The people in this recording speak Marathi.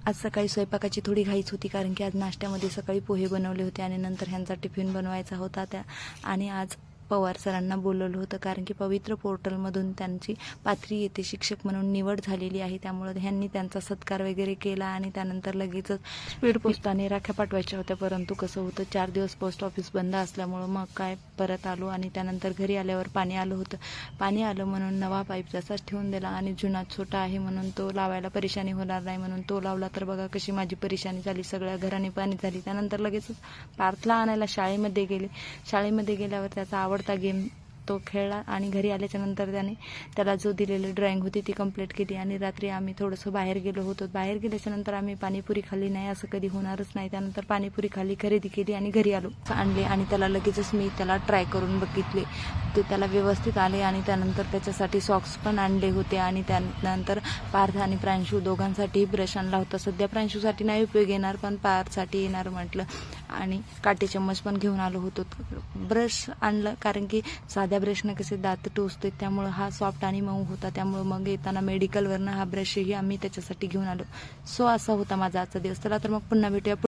आज सकाळी स्वयंपाकाची थोडी घाईच होती, कारण की आज नाश्त्यामध्ये सकाळी पोहे बनवले होते आणि नंतर ह्यांचा टिफिन बनवायचा होता आणि आज पवार सरांना बोलवलं होतं, कारण की पवित्र पोर्टलमधून त्यांची पाथरी येथे शिक्षक म्हणून निवड झालेली आहे. त्यामुळे ह्यांनी त्यांचा सत्कार वगैरे केला आणि त्यानंतर लगेचच स्पीड पोस्टाने राख्या पाठवायच्या होत्या. परंतु कसं होतं, 4 दिवस पोस्ट ऑफिस बंद असल्यामुळं मग काय परत आलो आणि त्यानंतर घरी आल्यावर पाणी आलं होतं. पाणी आलं म्हणून नवा पाईप जसाच ठेवून दिला आणि जुना छोटा आहे म्हणून तो लावायला परेशानी होणार नाही म्हणून तो लावला. तर बघा कशी माझी परेशानी झाली, सगळ्या घराने पाणी झाली. त्यानंतर लगेचच पार्थला आणायला शाळेमध्ये गेले. शाळेमध्ये गेल्यावर त्याचा आवडता गेम तो खेळला आणि घरी आल्याच्या नंतर त्याला जो दिलेली ड्रॉइंग होती ती कंप्लीट केली. आणि रात्री आम्ही थोडंसं बाहेर गेलो होतो. बाहेर गेल्याच्या नंतर आम्ही पाणीपुरी खाल्ली नाही, असं कधी होणारच नाही. त्यानंतर पाणीपुरी खाल्ली, खरेदी केली आणि घरी आलो आणले आणि त्याला लगेचच मी त्याला ट्राय करून बघितले. ते त्याला व्यवस्थित आले आणि त्यानंतर त्याच्यासाठी सॉक्स पण आणले होते. आणि त्यानंतर पार्थ आणि प्रांशू दोघांसाठी ब्रश आणला होता. सध्या प्रांशूसाठी नाही उपयोग येणार, पण पार्थसाठी येणार म्हटलं. आणि काटे चम्मच पण घेऊन आलो होतो. ब्रश आणलं कारण की साध्या ब्रशनं कसे दात टोचते, त्यामुळं हा सॉफ्ट आणि मऊ होता. त्यामुळं मग येताना मेडिकलवरनं हा ब्रशही आम्ही त्याच्यासाठी घेऊन आलो. सो असा होता माझा आजचा दिवस. चला तर मग पुन्हा भेटूया.